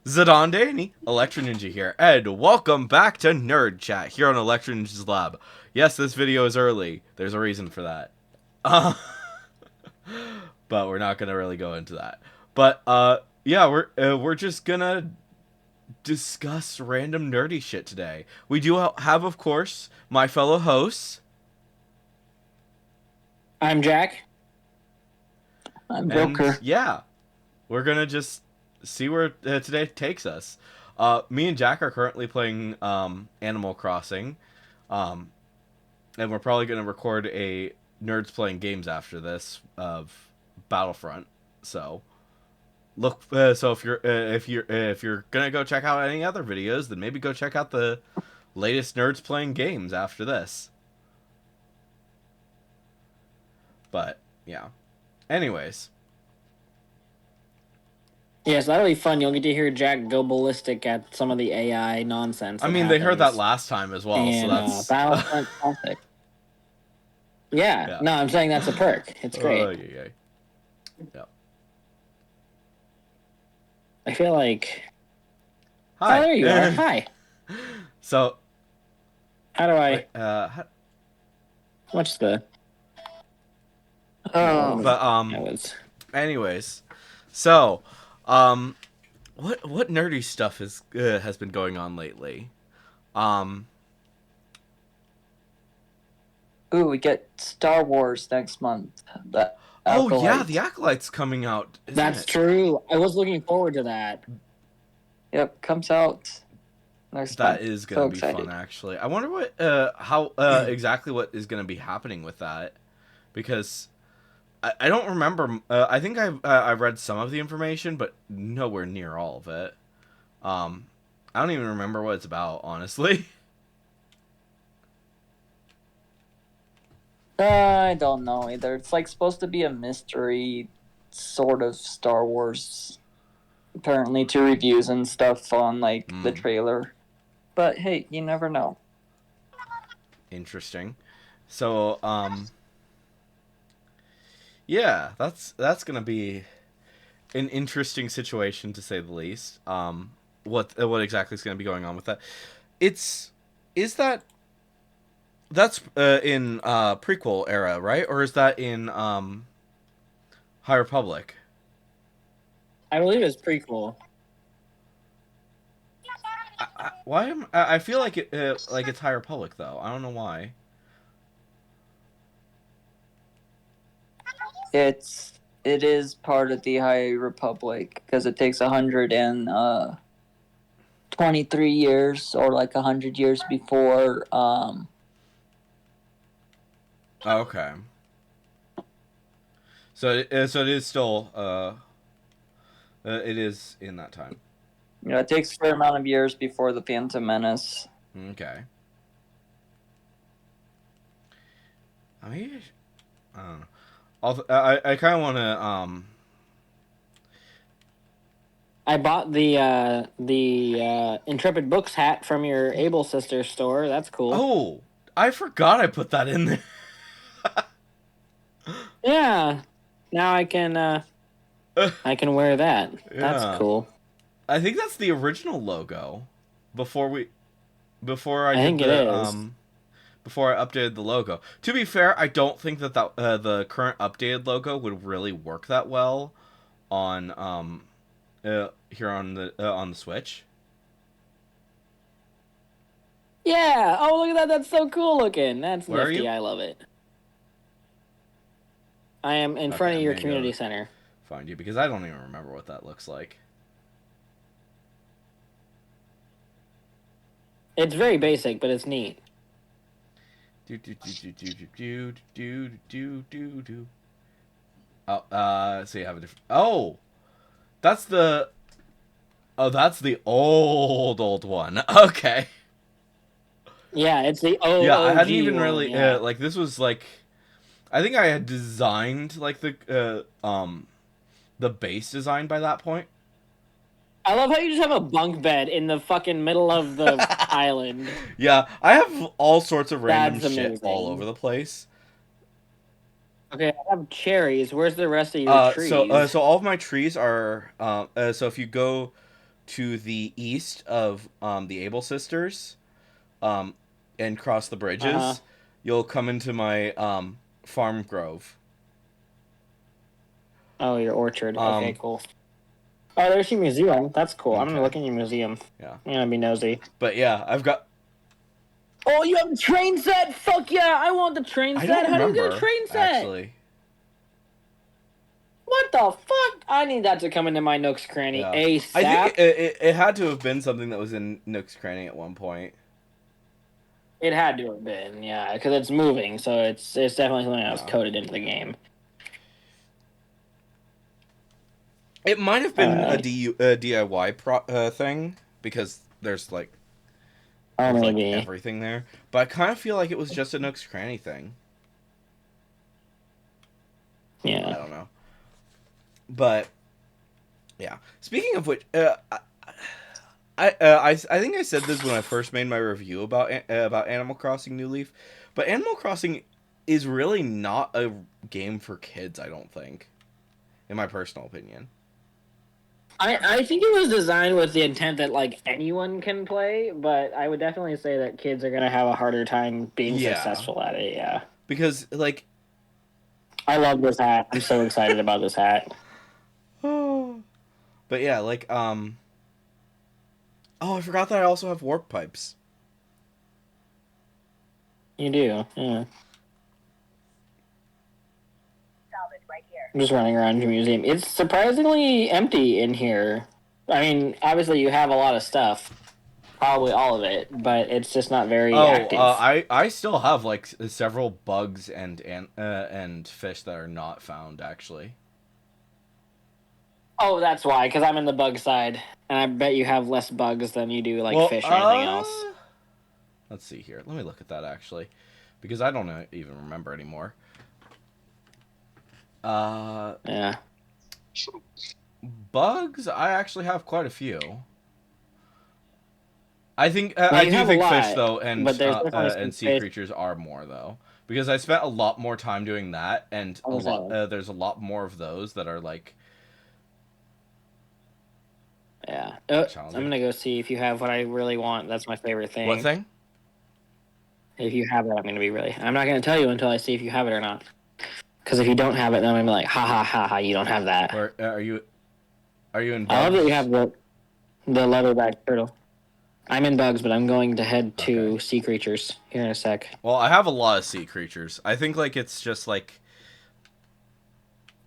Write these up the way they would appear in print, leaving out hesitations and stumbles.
Zadandani, Electro Ninja here, and welcome back to Nerd Chat here on Electro Ninja's Lab. Yes, this video is early. There's a reason for that. Uh, but we're not gonna really go into that. But yeah, we're just gonna discuss random nerdy shit today. We do have, of course, my fellow hosts. I'm Jack. I'm And Broker. yeah, we're gonna just see where today takes us. Me and Jack are currently playing Animal Crossing, um, and we're probably gonna record a nerds playing games after this of Battlefront. So look, so if you're gonna go check out any other videos, then maybe go check out the latest nerds playing games after this. But yeah, anyways. Yes, that'll be fun. You'll get to hear Jack go ballistic at some of the AI nonsense. I That mean, they heard that happens. last time as well, so And that's Battlefront Classic. Yeah, yeah. no, I'm saying that's a perk. It's great. Yeah, yeah. I feel like. Hi. Oh, there you are. Hi. So, How do I? wait, What's the? Oh, but That was. anyways, so, um, what nerdy stuff has been going on lately? Um, ooh, we get Star Wars next month. The oh yeah, Acolyte. the Acolyte's coming out. That's true. I was looking forward to that. Yep, comes out next month. That is gonna So be excited. fun, actually. I wonder what, how, exactly what is gonna be happening with that, because I don't remember. I think I read some of the information, but nowhere near all of it. I don't even remember what it's about, honestly. I don't know either. It's like supposed to be a mystery sort of Star Wars. Apparently, to reviews and stuff on like the trailer. But hey, you never know. Interesting. So, yeah, that's gonna be an interesting situation to say the least. What exactly is gonna be going on with that? It's is that's in prequel era, right? Or is that in High Republic? I believe it's prequel. Why am I feel like it's High Republic though? I don't know why. It is part of the High Republic because it takes 123 years or like 100 years before Okay. So it is still it is in that time. it takes a fair amount of years before the Phantom Menace. Okay. I mean, I don't know. I kind of want to I bought the Intrepid Books hat from your Able Sisters store. That's cool. Oh, I forgot I put that in there. Yeah. Now I can wear that. That's Yeah. cool. I think that's the original logo. Before I did think it is. before I updated the logo. To be fair, I don't think that the current updated logo would really work that well on here on the Switch. Yeah. Oh, look at that. That's so cool looking. That's Where are nifty. you? I love it. I am in front of I'm your gonna community go center. find you because I don't even remember what that looks like. It's very basic, but it's neat. Do do do do do do do do do do. Oh, so you have a different. Oh, that's the. Oh, that's the old one. Okay. Yeah, it's the OG Yeah, I hadn't even one, really yeah. like this was like. I think I had designed like the base design by that point. I love how you just have a bunk bed in the fucking middle of the island. Yeah, I have all sorts of random That's shit all amazing. over the place. Okay, I have cherries. Where's the rest of your trees? So all of my trees are so if you go to the east of the Able Sisters, and cross the Uh-huh. bridges, you'll come into my farm grove. Oh, your orchard. Okay, Um, cool. Oh, there's your museum. That's cool. I'm gonna okay, look in your museum. yeah, I'm gonna be nosy. but yeah, I've got. Oh, you have a train set? Fuck yeah! I want the train I set. don't How do you get a remember train set? actually. What the fuck? I need that to come into my Nooks Cranny Yeah, I think ASAP. it had to have been something that was in Nook's Cranny at one point. It had to have been, yeah, because it's moving, so it's definitely something that was Yeah. coded into the game. It might have been a Alright. DIY thing because there's like Oh, like maybe. everything there, but I kind of feel like it was just a Nook's Cranny thing. I Yeah. don't know, but yeah. Speaking of which, I think I said this when I first made my review about Animal Crossing New Leaf, but Animal Crossing is really not a game for kids. I don't think, in my personal opinion. I think it was designed with the intent that like anyone can play, but I would definitely say that kids are gonna have a harder time being Yeah, successful at it. Yeah, because like, I love this hat. I'm so excited about this hat. but yeah, like oh, I forgot that I also have warp pipes. You do, yeah. I'm just running around your museum. It's surprisingly empty in here. I mean, obviously you have a lot of stuff, probably all of it, but it's just not very active. I still have like several bugs and fish that are not found actually. Oh, that's why, because I'm in the bug side, and I bet you have less bugs than you do like Well, fish or anything else. let's see here. Let me look at that actually, because I don't even remember anymore. Yeah. Bugs. I actually have quite a few. I think Well, I you do have a think fish lot, though, but there's definitely some and sea fish. creatures are more though, because I spent a lot more time doing that, and a lot. Okay. There's a lot more of those that are like. Yeah. I'm Challenging. gonna go see if you have what I really want. That's my favorite thing. What thing? If you have it, I'm gonna be really. I'm not gonna tell you until I see if you have it or not. Because if you don't have it, then I'm gonna be like, ha ha ha ha, you don't have that. Where are you? Are you in? Bugs? I love that you have the leatherback turtle. I'm in bugs, but I'm going to head to Okay. sea creatures here in a sec. Well, I have a lot of sea creatures. I think like it's just like.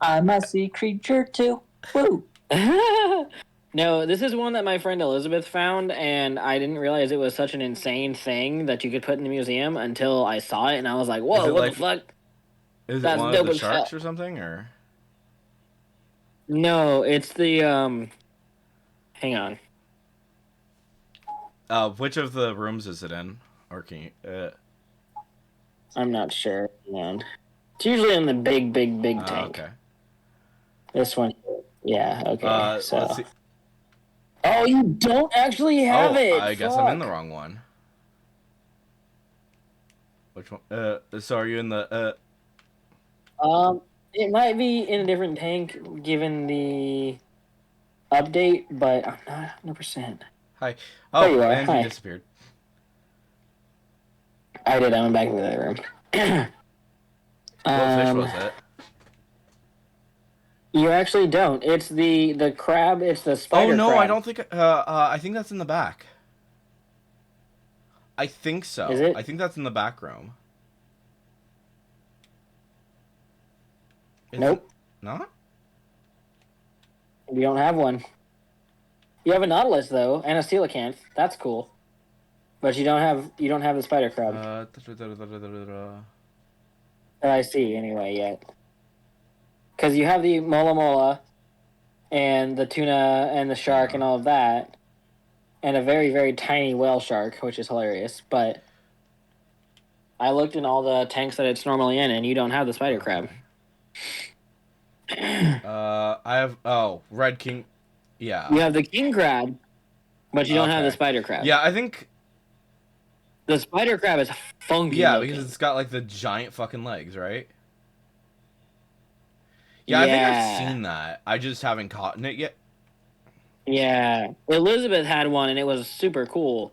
I'm a sea creature too. Woo! No, this is one that my friend Elizabeth found, and I didn't realize it was such an insane thing that you could put in the museum until I saw it, and I was like, whoa, what like, the fuck? Is That's it one of dope the as sharks hell. or something or? No, it's the, hang on. Which of the rooms is it in? Or can you? I'm not sure. Hang on. It's usually in the big tank. Okay. This one. Yeah, okay, so. Let's see. Oh, you don't actually have it! I guess I'm in the wrong one. Which one? So are you in the? It might be in a different tank given the update, but I'm not 100%. Hi. There you Oh, are. and Hi. you disappeared. I did. I went back into the room. What fish was it? You actually don't. It's the crab. It's the spider. Oh no, crab. I don't think. I think that's in the back. I think so. Is it? I think that's in the back room. Is Nope. it not? You don't have one. You have a nautilus though, and a coelacanth. That's cool. But you don't have the spider crab. That I see anyway yet. Because you have the mola mola, and the tuna and the shark and all of that, and a very very tiny whale shark, which is hilarious. But I looked in all the tanks that it's normally in, and you don't have the spider crab. I have red king. Yeah. You have the king crab, but you don't have the Okay. spider crab. Yeah, I think. The spider crab is funky. Yeah, looking. because it's got like the giant fucking legs, right? Yeah, I think I've seen that. I just haven't caught it yet. Yeah, Elizabeth had one, and it was super cool.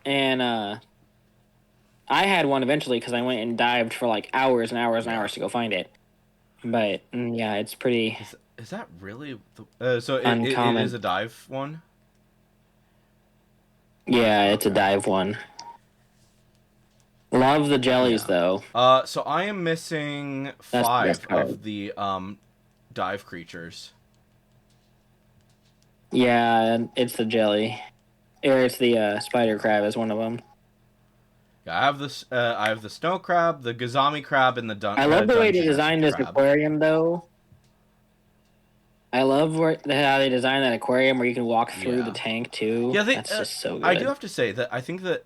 And I had one eventually because I went and dived for like hours and hours and Yeah. hours to go find it. But yeah, it's pretty Is that really the, so it is uncommon. a dive one? Yeah, it's a Okay. dive one. Love the jellies Yeah. though. So I am missing That's the best 5 part. of the dive creatures. Yeah, and it's the jelly, or it's the spider crab is one of them. Yeah, I have this. I have the snow crab, the gazami crab, and the I love the way they dungeness designed this crab. aquarium though. I love how they designed that aquarium where you can walk through the Yeah. tank too. Yeah, they. That's just so I do good. have to say that I think that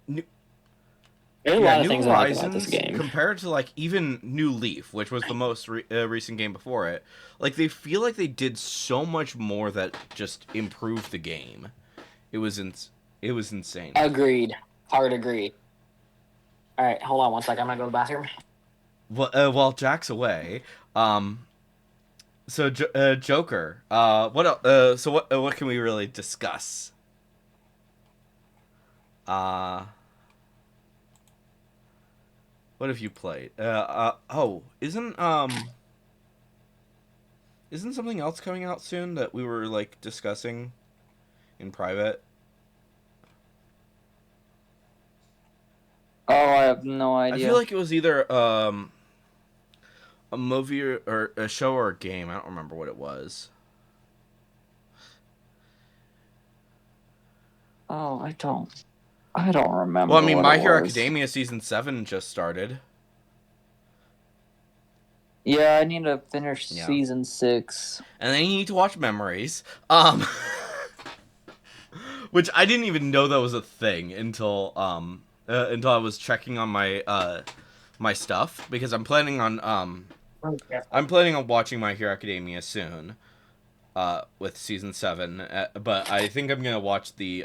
New, There's a yeah, lot of New things I like about this Horizons game. compared to like even New Leaf, which was the most recent game before it, like they feel like they did so much more that just improved the game. It was it was insane. Agreed. Hard agree. All right, hold on one sec. I'm gonna go to the bathroom. Well, while Jack's away, so Joker, so what can we really discuss? Uh, what have you played? Oh, isn't something else coming out soon that we were like discussing in private? Oh, I have no I feel idea. like it was either a movie or a show or a game. I don't remember what it was. Oh, I don't Well, I remember mean, what it My Hero was. Academia season 7 just started. Yeah, I need to finish Yeah. season 6. And then you need to watch Memories. Which I didn't even know that was a thing until I was checking on my my stuff because I'm planning on watching My Hero Academia soon with season 7, but I think I'm going to watch the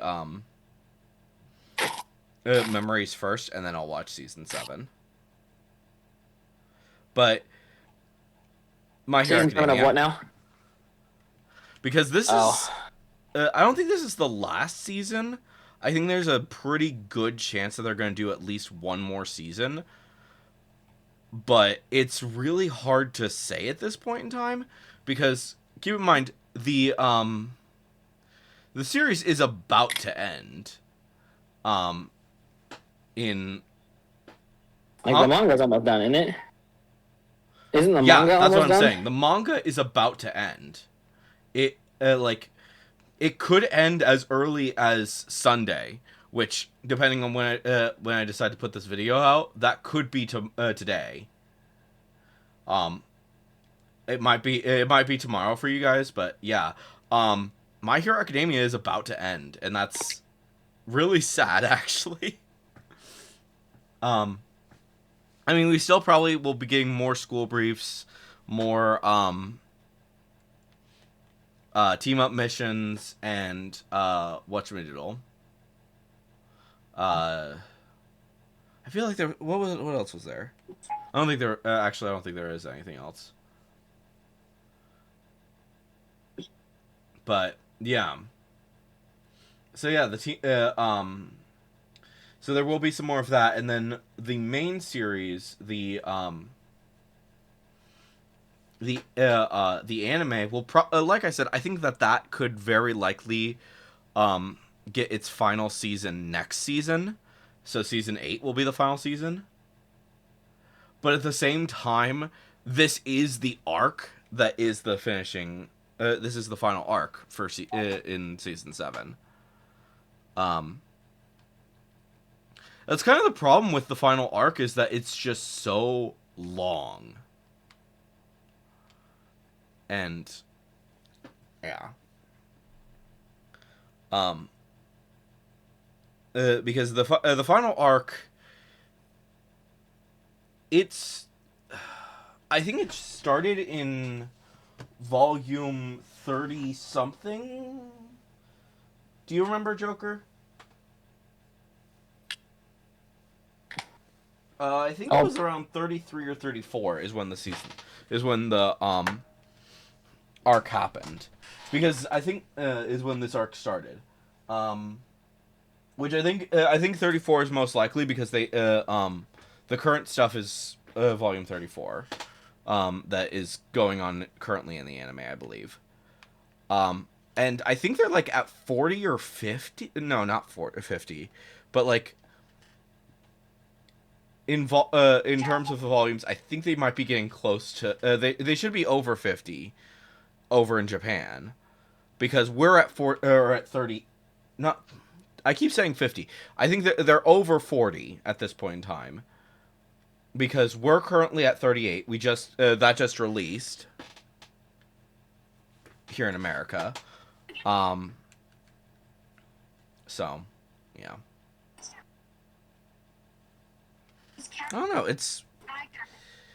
Memories first and then I'll watch season 7. But My Hero Season 7 of what Academia, now? because this Oh, is I don't think this is the last season. I think there's a pretty good chance that they're going to do at least one more season. But it's really hard to say at this point in time because keep in mind the series is about to end. Um in like the huh? manga's almost done, isn't it? Isn't the Yeah, manga that's what almost I'm done? saying. The manga is about to end. It like it could end as early as Sunday, which depending on when I decide to put this video out, that could be today. Um, it might be tomorrow for you guys, but yeah. My Hero Academia is about to end, and that's really sad, actually. Um, I mean, we still probably will be getting more school briefs, more team up missions, and whatchamadiddle. Uh, I feel like there. What else was there? I don't think there. Actually, I don't think there is anything else. But yeah. So yeah, the team. So there will be some more of that, and then the main series, the anime will like I said, I think that could very likely get its final season next season. So season 8 will be the final season. But at the same time, this is the arc that is the finishing. This is the final arc for in season 7. Um, that's kind of the problem with the final arc is that it's just so long. And yeah. Um, because the final arc, it's, I think it started in volume 30 something. Do you remember, Joker? I think it Oh, was around 33 or 34 is when the arc happened, because I think is when this arc started, which I think 34 is most likely because the current stuff is volume 34, that is going on currently in the anime, I believe. And I think they're like at 40 or 50. No, not 40 or 50, but like in terms of the volumes, I think they might be getting close to. They should be over 50 over in Japan, because we're at 4 or at 30. Not, I keep saying 50. I think that they're over 40 at this point in time, because we're currently at 38. We just that just released here in America. So, yeah. I don't know. It's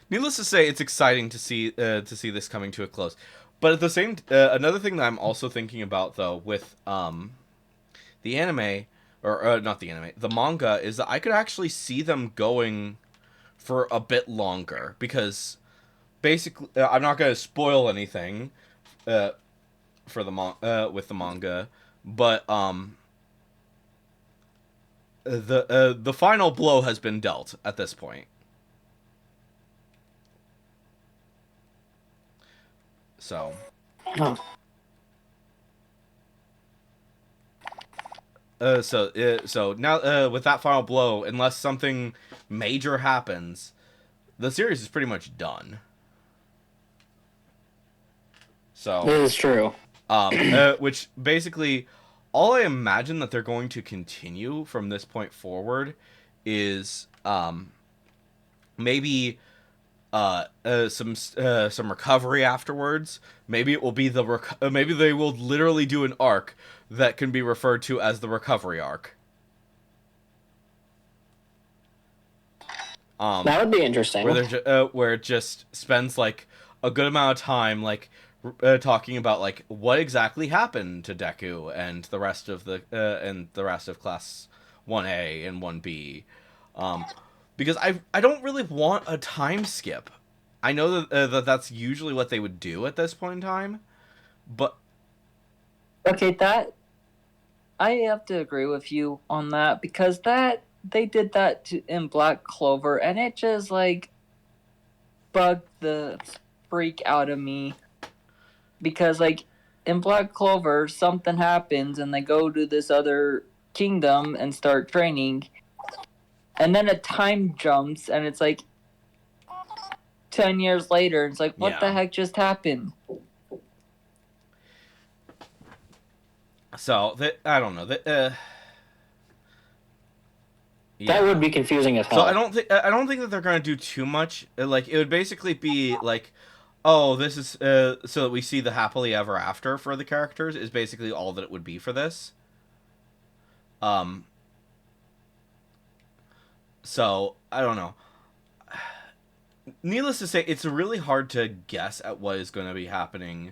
needless to say, it's exciting to see this coming to a close. But at the same, another thing that I'm also thinking about though with the anime, or not the anime, the manga, is that I could actually see them going for a bit longer, because basically, I'm not going to spoil anything for the with the manga, but the final blow has been dealt at this point. So, Oh. so now with that final blow, unless something major happens, the series is pretty much done. So This is true. Which basically, all I imagine that they're going to continue from this point forward is maybe some recovery afterwards. Maybe it will be maybe they will literally do an arc that can be referred to as the recovery arc. That would be interesting. Where it just spends like a good amount of time like talking about like what exactly happened to Deku and the rest of class 1A and 1B, because I don't really want a time skip. I know that that's usually what they would do at this point in time, but okay, that I have to agree with you on that, because that they did that in Black Clover, and it just like bugged the freak out of me. Because like in Black Clover, something happens and they go to this other kingdom and start training, and then a time jumps and it's like 10 years later. It's like, what the heck just happened? So I don't know that. That would be confusing as hell. So I don't think that they're gonna do too much. Like, it would basically be like, oh, this is so that we see the happily ever after for the characters is basically all that it would be for this. So I don't know. Needless to say, it's really hard to guess at what is going to be happening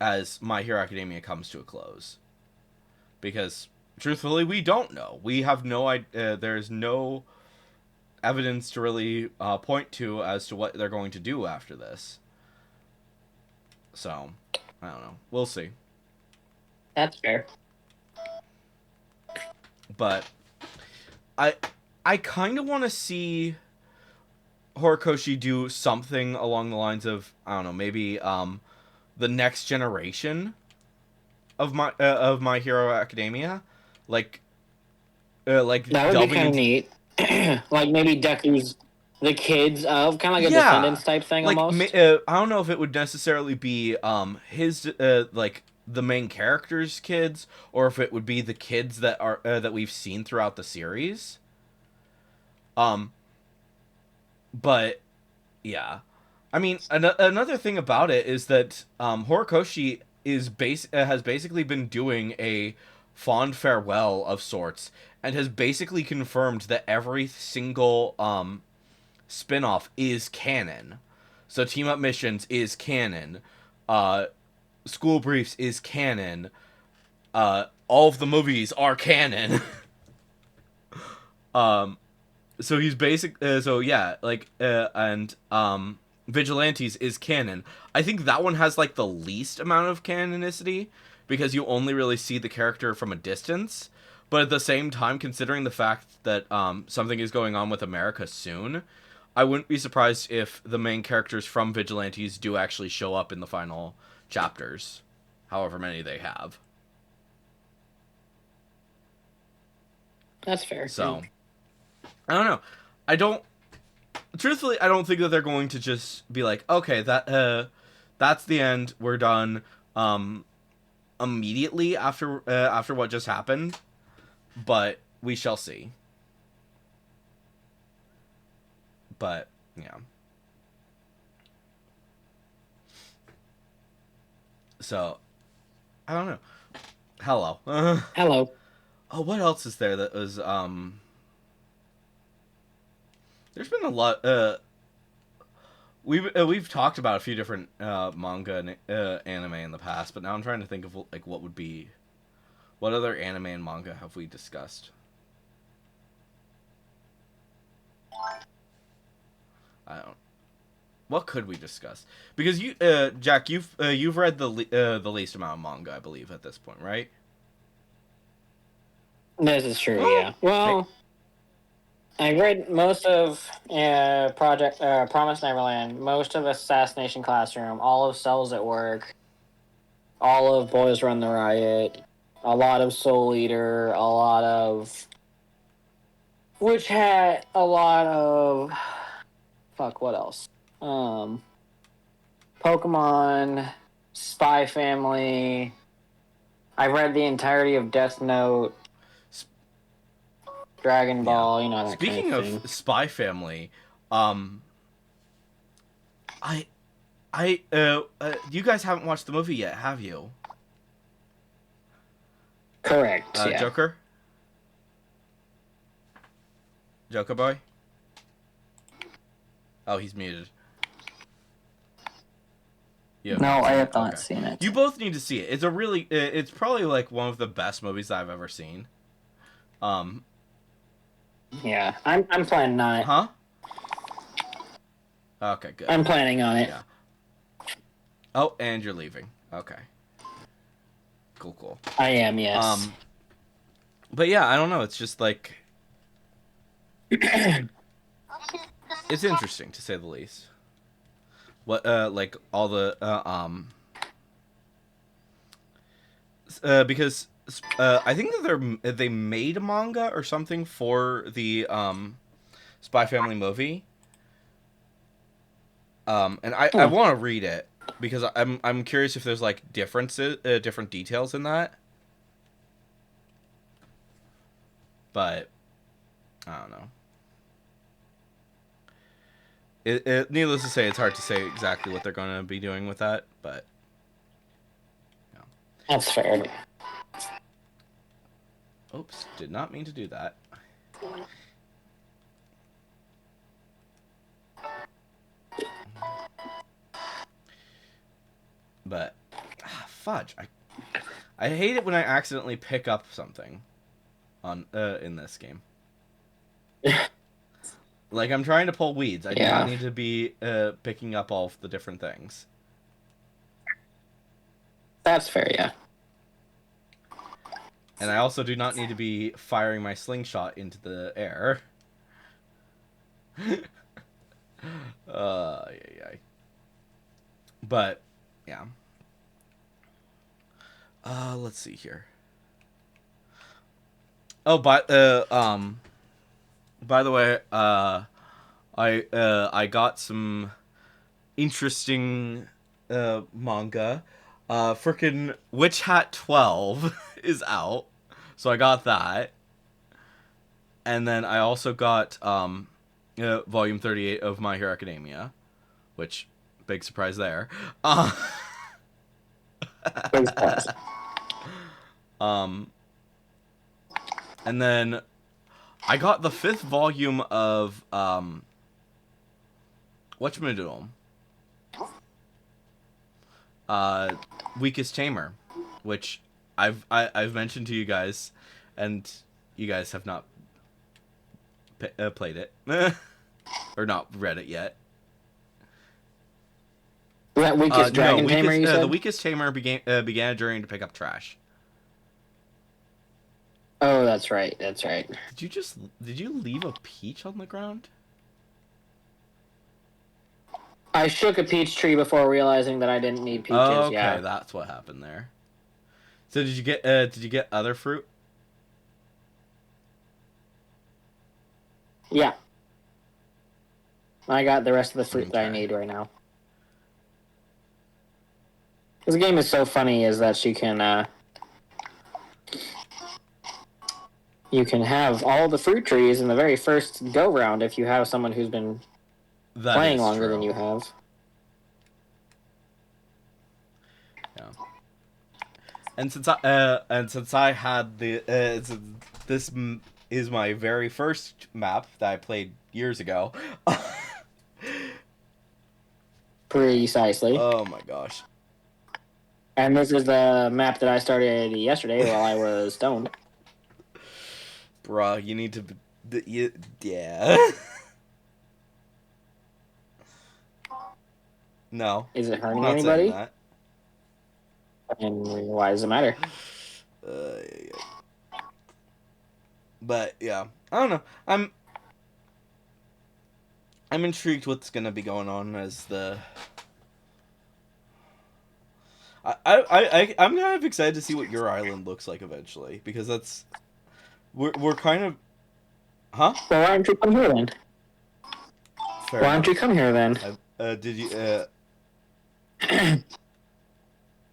as My Hero Academia comes to a close, because truthfully, we don't know. We have no idea. There's no evidence to really point to as to what they're going to do after this. So, I don't know. We'll see. That's fair. But I kind of want to see Horikoshi do something along the lines of, I don't know, maybe the next generation of My Hero Academia, like that would be kind of neat. Like maybe Deku's the kids of, kind of like a Descendants type thing, like, almost. I don't know if it would necessarily be his like the main character's kids, or if it would be the kids that are that we've seen throughout the series. But yeah, I mean, another thing about it is that Horikoshi has basically been doing a fond farewell of sorts, and has basically confirmed that every single spin-off is canon. So Team Up Missions is canon. School Briefs is canon. All of the movies are canon. So he's so yeah, like and Vigilantes is canon. I think that one has like the least amount of canonicity because you only really see the character from a distance. But at the same time, considering the fact that something is going on with America soon, I wouldn't be surprised if the main characters from Vigilantes do actually show up in the final chapters, however many they have. That's fair. So, I don't know. I don't. Truthfully, I don't think that they're going to just be like, okay, that's the end. We're done. Immediately after what just happened, but we shall see. But yeah. So, I don't know. Hello. Hello. Oh, what else is there that was There's been a lot. We've talked about a few different manga and anime in the past, but now I'm trying to think of like what other anime and manga have we discussed? I don't. What could we discuss? Because you, Jack, you've read the least amount of manga, I believe, at this point, right? This is true. Well, Yeah. Well, I read most of Promise Neverland, most of Assassination Classroom, all of Cells at Work, all of Boys Run the Riot, a lot of Soul Eater, a lot of Witch Hat, a lot of what else? Pokemon, Spy Family. I read the entirety of Death Note, Dragon Ball, you know. That Speaking kind of of thing. Spy Family, you guys haven't watched the movie yet, have you? Correct. Yeah. Joker boy. Oh, he's muted. Yeah. No, I have not seen it. You both need to see it. It's probably like one of the best movies I've ever seen. Yeah, I'm planning on it. Huh? Okay, good. I'm planning on it. Yeah. Oh, and you're leaving. Okay. Cool. I am, yes. But yeah, I don't know. It's just like it's interesting to say the least. What like all the because I think that they made a manga or something for the Spy Family movie. And I want to read it because I'm curious if there's like different details in that. But I don't know. Needless to say, it's hard to say exactly what they're going to be doing with that, but yeah. That's fair. Oops, did not mean to do that. But fudge, I hate it when I accidentally pick up something on in this game. Like I'm trying to pull weeds. I do not need to be picking up all of the different things. That's fair, yeah. And I also do not need to be firing my slingshot into the air. Yeah. But yeah. Let's see here. Oh, by the way, I got some interesting manga. Frickin' Witch Hat 12 is out, so I got that. And then I also got volume 38 of My Hero Academia, which big surprise there. Big surprise. And then I got the 5th volume of whatchamadiddle? Weakest Tamer, which I've mentioned to you guys, and you guys have not played it or not read it yet. Was that weakest dragon tamer you said? The weakest tamer began a journey to pick up trash. Oh, that's right. That's right. Did you leave a peach on the ground? I shook a peach tree before realizing that I didn't need peaches. Oh, okay, yeah, that's what happened there. So did you get other fruit? Yeah. I got the rest of the fruit that I Okay. need right now. This game is so funny is that you can have all the fruit trees in the very first go round if you have someone who's been That playing is longer true. than you have. Yeah. And since I had is my very first map that I played years ago. Precisely. Oh my gosh. And this is the map that I started yesterday while I was stoned. Bruh, you need to yeah. No. Is it I'm hurting not saying anybody? that. And why does it matter? Yeah. But yeah, I don't know. I'm intrigued what's gonna be going on as the. I'm kind of excited to see what your island looks like eventually because we're kind of, huh? Well, why don't you come here then? Fair Why don't you come here then? Did you?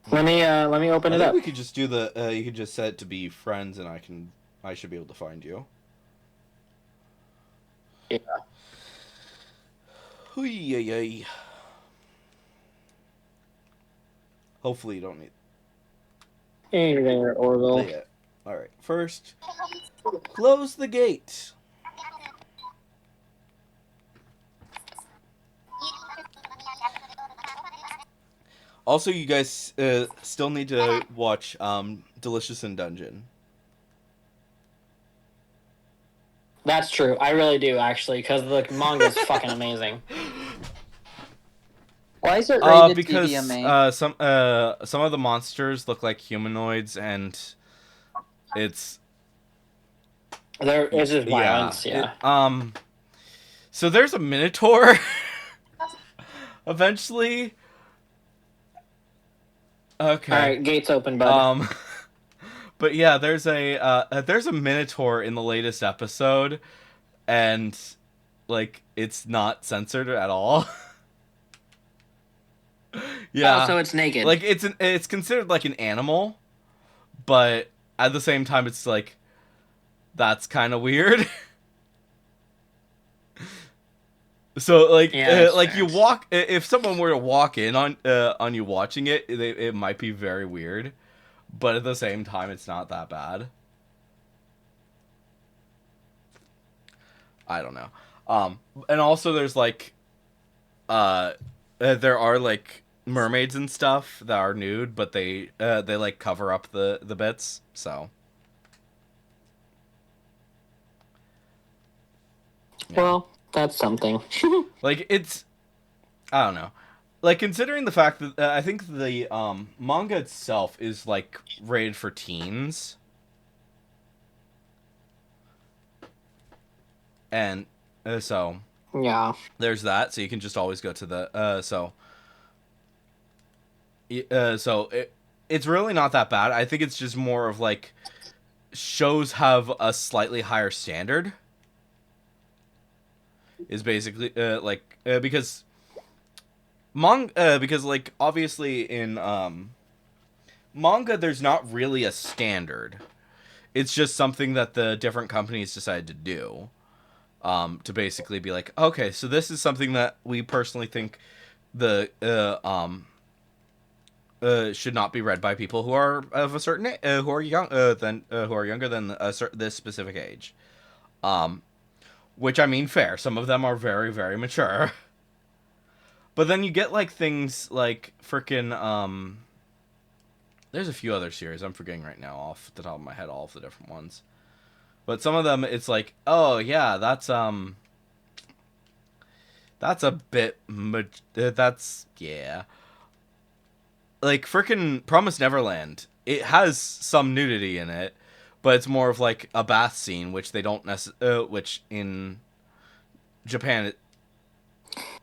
Let me open I it think up. we could just do the. You could just set it to be friends, and I should be able to find you. Yeah. Hui. Hopefully you don't need. Hey there, Orville. Yeah. All right. First, close the gate. Also, you guys still need to watch Delicious in Dungeon. That's true. I really do, actually, because the manga is fucking amazing. Why is it rated Because TVMA? some of the monsters look like humanoids, and it's There is just violence, yeah. So there's a minotaur. Eventually. Okay. All right, gates open, bud. But yeah, there's a minotaur in the latest episode, and like it's not censored at all. Yeah. Oh, so it's naked. Like it's considered like an animal, but at the same time it's like that's kind of weird. So like Yeah, like fair. you walk if someone were to walk in on you watching it, it might be very weird, but at the same time it's not that bad. I don't know. And also there's like there are like mermaids and stuff that are nude, but they like cover up the bits, so yeah. Well, that's something. Like it's I don't know. Like considering the fact that I think the manga itself is like rated for teens. And so Yeah. there's that, so you can just always go to the so it's really not that bad. I think it's just more of like shows have a slightly higher standard. Is basically because because like obviously in manga there's not really a standard. It's just something that the different companies decided to do. To basically be like, okay, so this is something that we personally think the should not be read by people who are of a certain who are young who are younger than this specific age. Which I mean, fair. Some of them are very, very mature. But then you get like things like freaking there's a few other series I'm forgetting right now off the top of my head, all of the different ones. But some of them it's like, oh yeah, that's a bit that's yeah. like frickin' Promise Neverland. It has some nudity in it, but it's more of like a bath scene, which they don't which in Japan.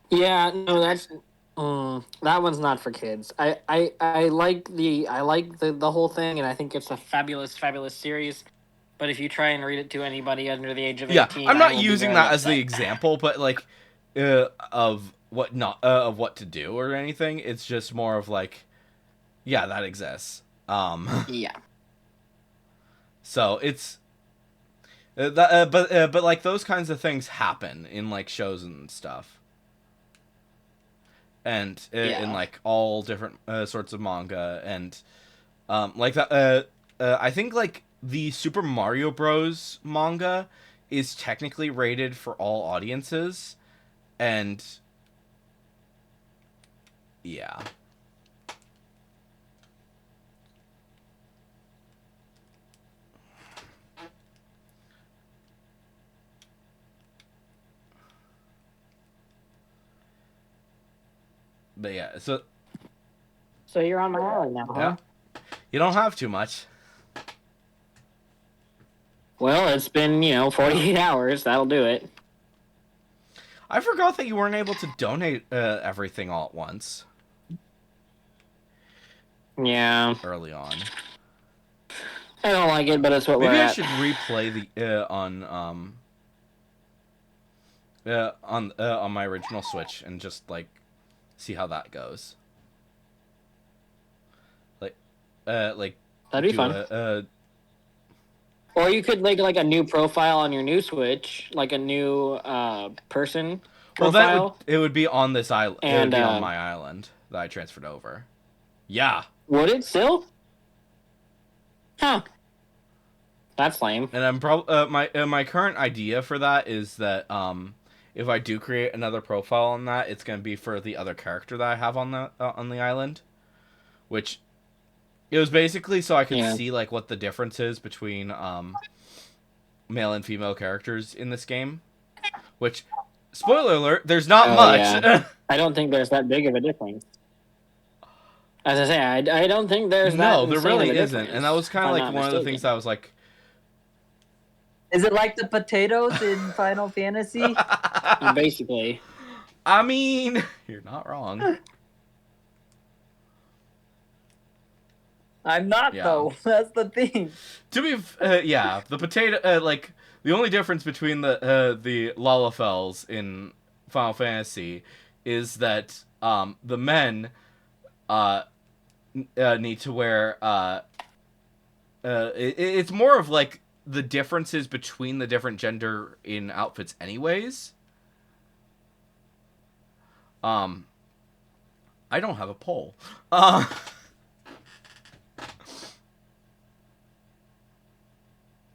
Yeah, no, that's that one's not for kids. I like the whole thing, and I think it's a fabulous series. But if you try and read it to anybody under the age of Yeah, 18, I'm I not will be using very that as the upset. example, but like of what to do or anything. It's just more of like, yeah, that exists. Yeah. So it's but like those kinds of things happen in like shows and stuff, and in Yeah. like all different sorts of manga, and like that. I think like the Super Mario Bros. Manga is technically rated for all audiences, and yeah. But yeah, so So you're on my island now, huh? yeah, you don't have too much. Well, it's been 48 hours. That'll do it. I forgot that you weren't able to donate everything all at once Yeah. early on. I don't like it, but it's what Maybe we're I at. should replay the on my original Switch and just like see how that goes. Like That'd be do fun. Or you could make like a new profile on your new Switch, like a new person well, profile. it would be on this island. It would And be on my island that I transferred over. Yeah. would it still? Huh. That's lame. And I'm my current idea for that is that if I do create another profile on that, it's gonna be for the other character that I have on the island, which it was basically so I could Yeah. see like what the difference is between male and female characters in this game. Which, spoiler alert, there's not Oh, much. yeah. I don't think there's that big of a difference. As I say, I don't think there's that No, there insane really of a isn't, difference, and that was kind if of I'm like not one of the mistaken. things that I was like. Is it like the potatoes in Final Fantasy? Basically. I mean, you're not wrong. I'm not Yeah. though. That's the thing. To be, yeah, the potato, like the only difference between the Lalafels in Final Fantasy is that the men need to wear it's more of like the differences between the different gender in outfits, anyways. I don't have a poll.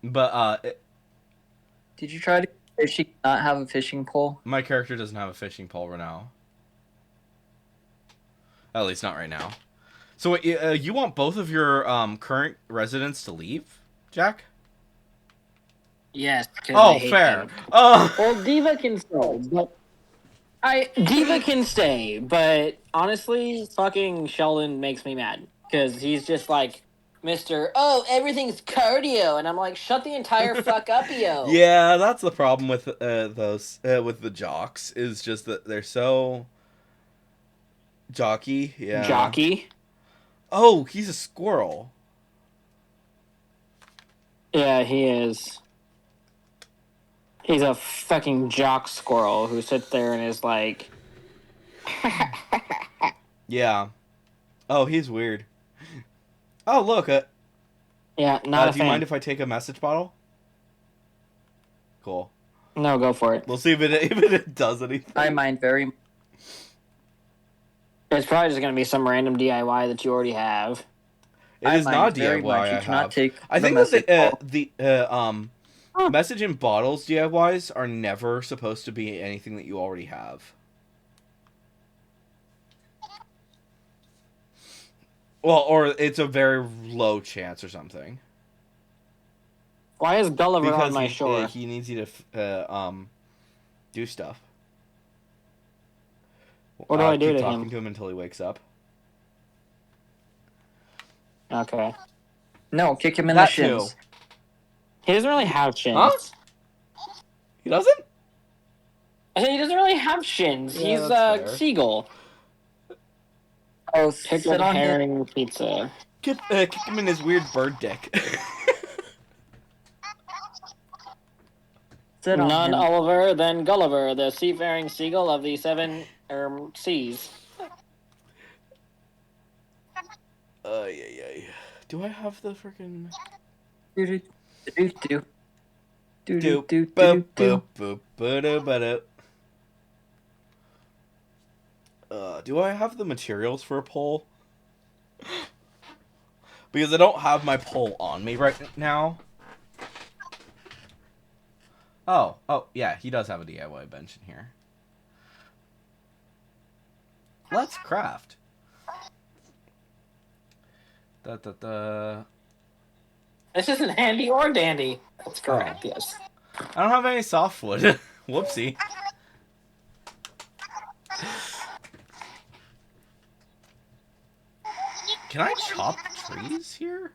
But Did you try to fishing? Not have a fishing pole? my character doesn't have a fishing pole right now. At least not right now. So you want both of your current residents to leave, Jack? Yes. 'Cause Oh, I hate fair. them. Oh, Well, Diva can stay, but Diva can stay, but honestly, fucking Sheldon makes me mad because he's just like, Mister. Oh, everything's cardio, and I'm like, shut the entire fuck up, yo. yeah, that's the problem with those with the jocks is just that they're so jockey. Yeah. Jockey. Oh, he's a squirrel. Yeah, he is. He's a fucking jock squirrel who sits there and is like, Yeah. Oh, he's weird. Oh, look. yeah, not a Do you fan. mind if I take a message bottle? Cool. No, go for it. We'll see if it does anything. I mind very much. It's probably just gonna be some random DIY that you already have. It is not DIY I You cannot have. take I the think message that ball. the message in bottles DIYs are never supposed to be anything that you already have. Well, or it's a very low chance or something. Why is Gulliver Because on my shore? he needs you to do stuff. What do I do keep to talking him? to him until he wakes up. Okay. No, kick him in That the shins. too. He doesn't really have shins. Huh? He doesn't? I said he doesn't really have shins. Yeah, He's that's a fair. seagull. Oh, sit Pickled on him. herring pizza. Kick him in his weird bird dick. Sit on None him. Oliver than Gulliver, the seafaring seagull of the seven seas. Yeah. Do I have the freaking Do do do do do do doop do boop do. boop boop ba-da-ba-da. Do I have the materials for a pole? Because I don't have my pole on me right now. Oh, yeah, he does have a DIY bench in here. Let's craft. Da. This isn't handy or dandy. That's correct, Oh. yes. I don't have any softwood. Whoopsie. Can I chop trees here?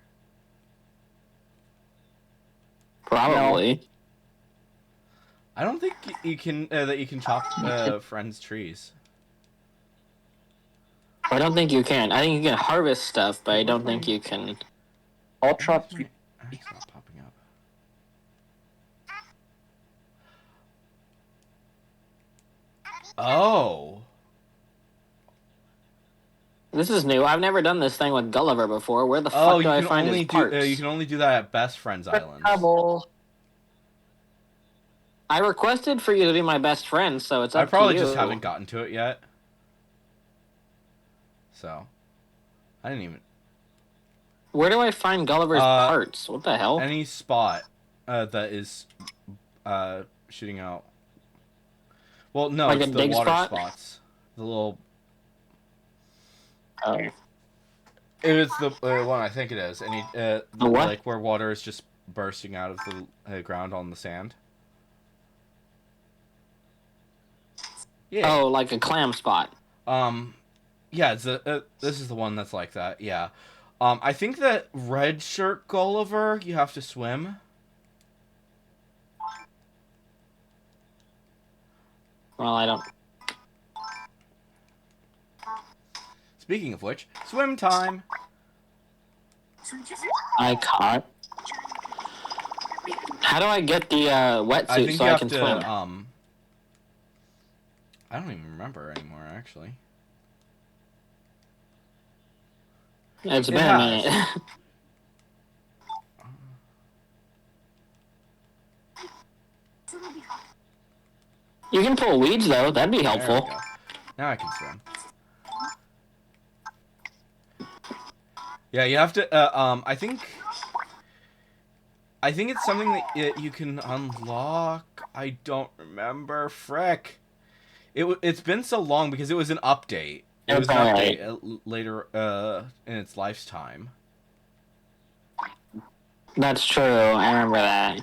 Probably. I don't think you can that you can chop friends' trees. I don't think you can. I think you can harvest stuff, but I Where's don't my- think you can. I'll chop Why you. is my axe not popping up? Oh. This is new. I've never done this thing with Gulliver before. Where the Oh, fuck you do I can find only his do parts? you can only do that at Best Friends Island. Trouble. I requested for you to be my best friend, so it's I up probably to you. just haven't gotten to it yet. So, I didn't even Where do I find Gulliver's parts? What the hell? any spot that is shooting out. Well, no, Like it's a the dig water spot? spots. The little. Oh. It's the one I think it is. Any what? like where water is just bursting out of the ground on the sand. Yeah. Oh, like a clam spot. Yeah. It's this is the one that's like that. Yeah. I think that red shirt Gulliver, you have to swim. Well, I don't. Speaking of which, swim time. I caught. How do I get the I wetsuit think so you I have can to. swim? I don't even remember anymore. Actually, It's It been a has. minute. You can pull weeds though. That'd be There we helpful. go. Now I can swim. Yeah, you have to. I think it's something that you can unlock. I don't remember. Frick. It's been so long because it was an update. It was an Okay. update later in its lifetime. That's true. I remember that.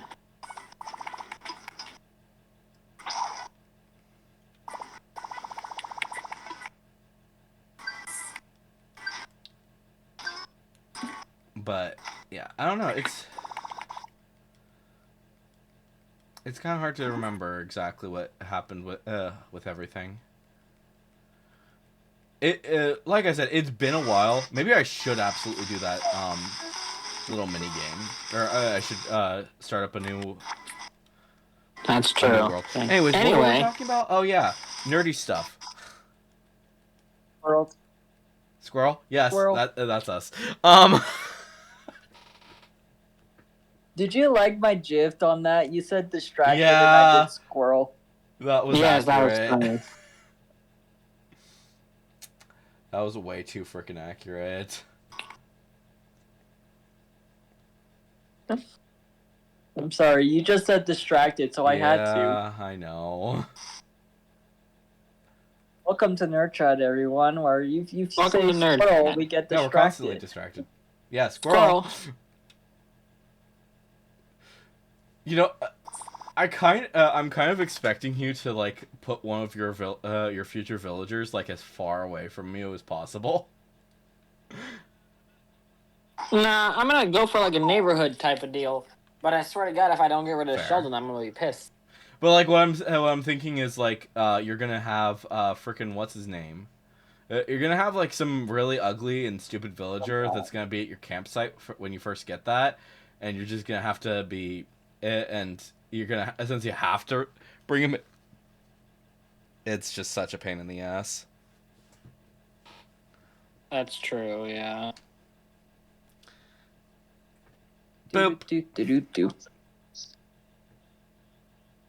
But yeah, I don't know. It's kind of hard to remember exactly what happened with everything. Like I said, it's been a while. Maybe I should absolutely do that little mini game, or I should start up a new That's a new true. world. Anyways, what were we talking about? Oh yeah, nerdy stuff. World. Squirrel? Yes, Squirrel. that's us. Did you like my gif on that? You said distracted and Yeah. I did squirrel. That was Yes, that was accurate. funny. That was way too freaking accurate. I'm sorry, you just said distracted, so I had to. Yeah, I know. Welcome to Nerd Chat, everyone, where you Welcome say to Nerd squirrel, Chat. we get Yeah, we're distracted. constantly distracted. Yeah, squirrel. You know, I'm kind of expecting you to like put one of your future villagers like as far away from you as possible. Nah, I'm gonna go for like a neighborhood type of deal. But I swear to God, if I don't get rid of Fair. Sheldon, I'm gonna be pissed. But like what I'm thinking is like you're gonna have freaking what's his name? You're gonna have like some really ugly and stupid villager that's gonna be at your campsite when you first get that, and you're just gonna have to be, and you're gonna since you have to bring him. It's just such a pain in the ass. That's true, yeah. Boop.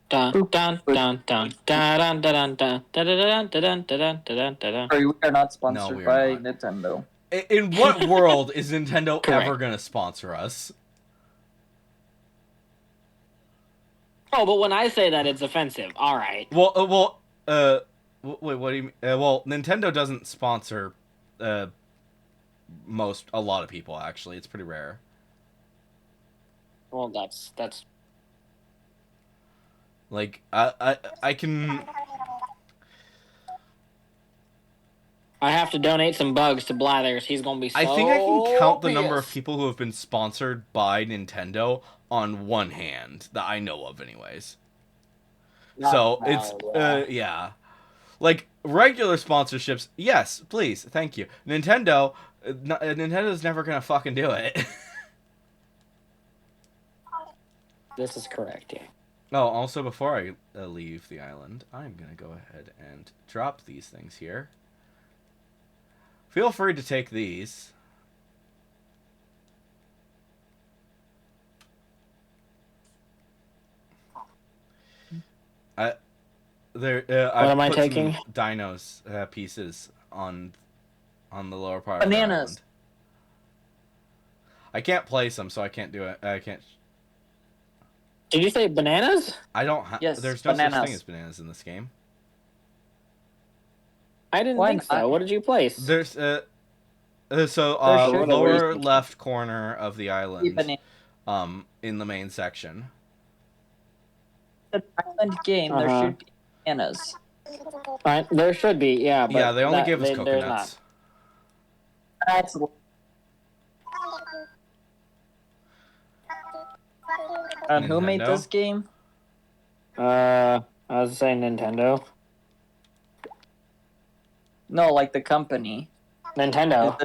Dun dun dun dun dun dun dun dun dun dun dun dun dun dun dun. Sorry, we are not No, sponsored we by are not. Nintendo. In what world is Nintendo Correct. ever gonna sponsor us? Oh, but when I say that, it's offensive. All right. Wait, what do you mean? Well, Nintendo doesn't sponsor a lot of people, actually. It's pretty rare. Well, that's Like, I can... I have to donate some bugs to Blathers. He's gonna be so I think I can count the number of pissed. people who have been sponsored by Nintendo on one hand, that I know of anyways. So, it's, yeah. Like, regular sponsorships, yes, please, thank you. Nintendo's never gonna fucking do it. This is correct, yeah. Oh, also, before I leave the island, I'm gonna go ahead and drop these things here. Feel free to take these. What am I taking? Dinos pieces on the lower part. Bananas. Of the island. I can't place them, so I can't do it. I can't. Did you say bananas? I don't have. Yes, There's no bananas. such thing as bananas in this game. I didn't Why think so. not? What did you place? There's There should lower be. left corner of the island, Banana. in the main section. The island game, there should be bananas. Right, there should be, yeah. But Yeah, they only give us there's coconuts. That's And who made Nintendo? this game? I was saying Nintendo. No, like the company. Nintendo.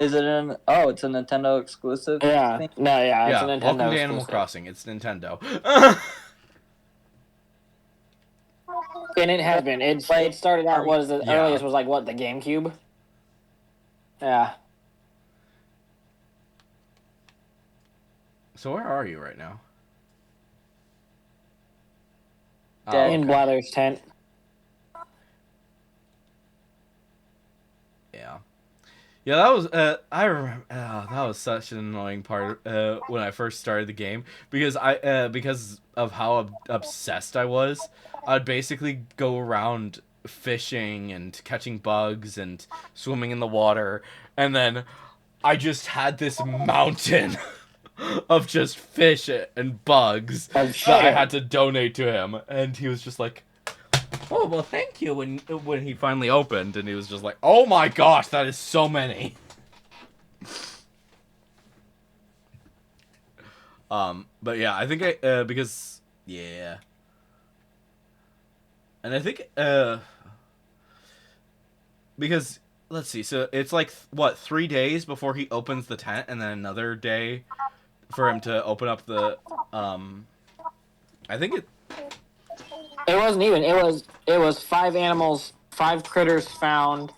Is it an? Oh, it's a Nintendo exclusive. Yeah. thing? No, yeah, it's Yeah, a Nintendo. welcome to Animal exclusive. Crossing. It's Nintendo. And it has been. It started out, what is the Yeah. earliest was like, what, the GameCube? Yeah. So where are you right now? Dead. In okay. Blather's tent. Yeah. Yeah, that was I remember that was such an annoying part when I first started the game because because of how obsessed I was. I'd basically go around fishing and catching bugs and swimming in the water, and then I just had this mountain of just fish and bugs Of that shit. I had to donate to him, and he was just like, "Oh, well, thank you." When he finally opened, and he was just like, "Oh my gosh, that is so many." But yeah, I think because yeah, and I think because let's see, so it's like what 3 days before he opens the tent, and then another day for him to open up the I think it. It wasn't even. It was 5 animals, 5 critters found,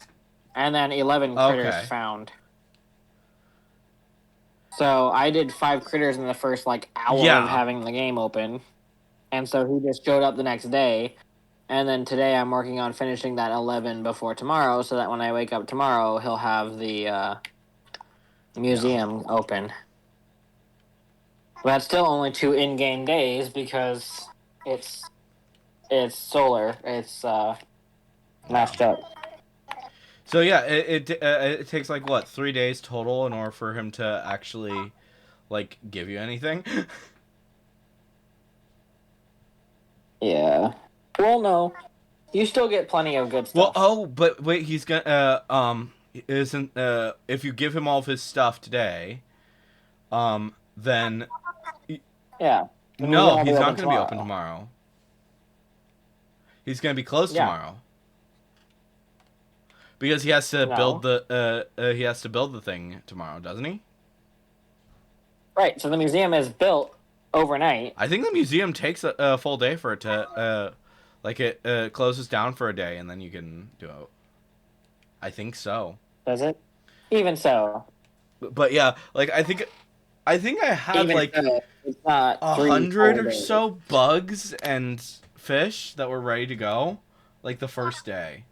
and then 11 critters Okay. found. So I did 5 critters in the first like hour Yeah. of having the game open, and so he just showed up the next day, and then today I'm working on finishing that 11 before tomorrow, so that when I wake up tomorrow, he'll have the museum open. But that's still only 2 in-game days because it's solar. It's matched up. So yeah, it takes like what 3 days total in order for him to actually like give you anything. Yeah. Well, no. You still get plenty of good Well, stuff. oh, but wait, he's gonna isn't if you give him all of his stuff today, then Yeah. The museum no, will be he's not open going to be open tomorrow. tomorrow. He's going to be closed Yeah. tomorrow because he has to build No. the thing tomorrow, doesn't he? Right. So the museum is built overnight. I think the museum takes a full day for it to like it closes down for a day and then you can do it. I think so. Does it? Even so. But yeah, like I think I had Even like so, it's not 100 full or days. so bugs and fish that were ready to go, like the first day.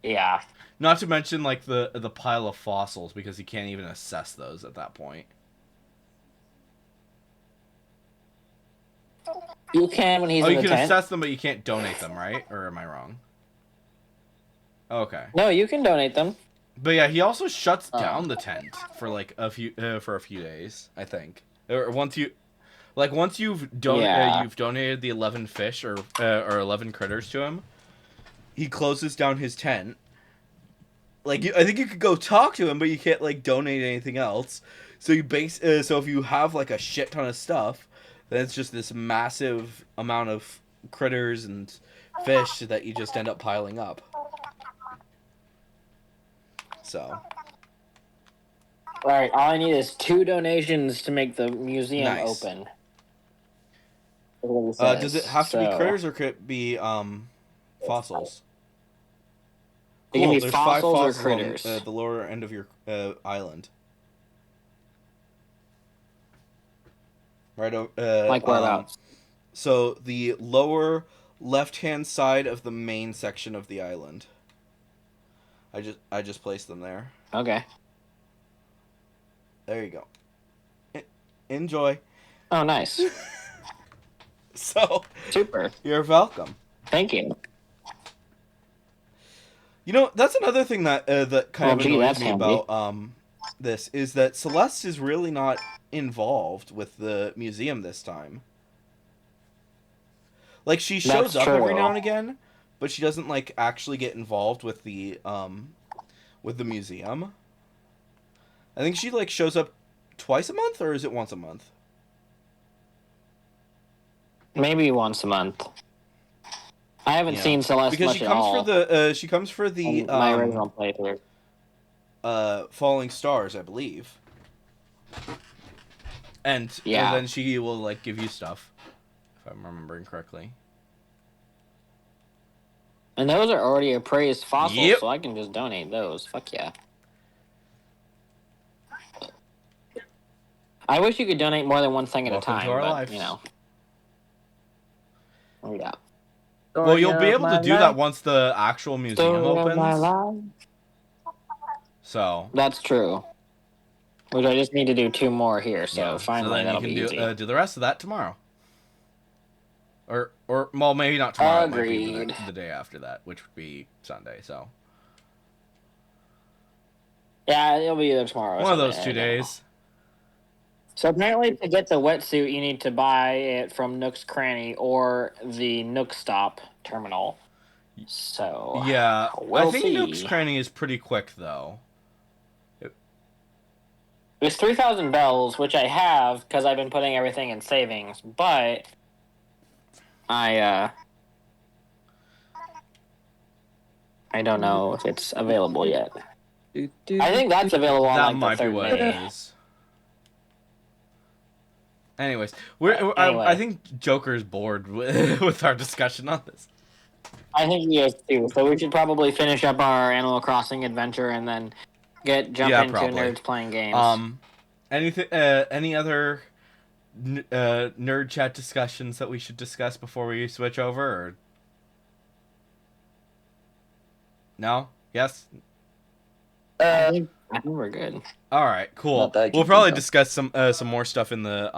Yeah. Not to mention like the pile of fossils because you can't even assess those at that point. You can when he's Oh, in you the can tent. assess them, but you can't donate them, right? Or am I wrong? Okay. No, you can donate them. But yeah, he also shuts Oh. down the tent for like a few days, I think. Or once you've Yeah. you've donated the 11 fish or 11 critters to him, he closes down his tent. Like I think you could go talk to him, but you can't like donate anything else. So so if you have like a shit ton of stuff, then it's just this massive amount of critters and fish that you just end up piling up. So All right. All I need is 2 donations to make the museum Nice. open. That's what he does says. it have to be So, critters or could it be fossils? It can be There's fossils or 5 fossils critters. on the lower end of your island. Right over. Like whereabouts? So the lower left-hand side of the main section of the island. I just placed them there. Okay. There you go. Enjoy. Oh, nice. So Super. you're welcome. Thank you. You know, that's another thing that that kind Well, of gee, annoys that's me handy. about this is that Celeste is really not involved with the museum this time. Like she shows That's up every true. now and again, but she doesn't like actually get involved with the museum. I think she like shows up twice a month, or is it once a month? Maybe once a month. I haven't Yeah. seen Celeste Because much she at comes all. for the she comes for the in my original playthrough. Falling Stars, I believe. And Yeah. then she will like give you stuff, if I'm remembering correctly. And those are already appraised fossils, Yep. so I can just donate those. Fuck yeah. I wish you could donate more than one thing at Welcome a to time, our but lives. you know. Oh yeah. Well, you'll be Story of able to my do that life. once the actual museum Story of my opens. life. So That's true. Which I just need to do 2 more here, so yeah, finally so then that'll you be can easy. do the rest of that tomorrow. Or well, maybe not tomorrow. It might be Agreed. the day after that, which would be Sunday. So Yeah, it'll be either tomorrow or one of Sunday, those 2 I don't know. days. So apparently, to get the wetsuit, you need to buy it from Nook's Cranny or the Nook Stop terminal. So Yeah, we'll I think see. Nook's Cranny is pretty quick though. It's 3,000 bells, which I have because I've been putting everything in savings. But I don't know if it's available yet. I think that's available on That like might the be 3rd what it day. is. Anyways, Anyway. I think Joker's bored with our discussion on this. I think he is too. So we should probably finish up our Animal Crossing adventure and then jump Yeah, into probably. Nerds Playing Games. Anything? Any other nerd chat discussions that we should discuss before we switch over? Or... No? Yes? I think we're good. All right, cool. Not that I can We'll probably think of. discuss some more stuff in the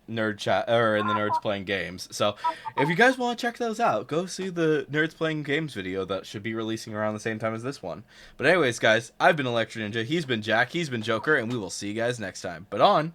nerd chat or in the Nerds Playing Games. So, if you guys want to check those out, go see the Nerds Playing Games video that should be releasing around the same time as this one. But anyways, guys, I've been Electro Ninja, he's been Jack, he's been Joker, and we will see you guys next time. But on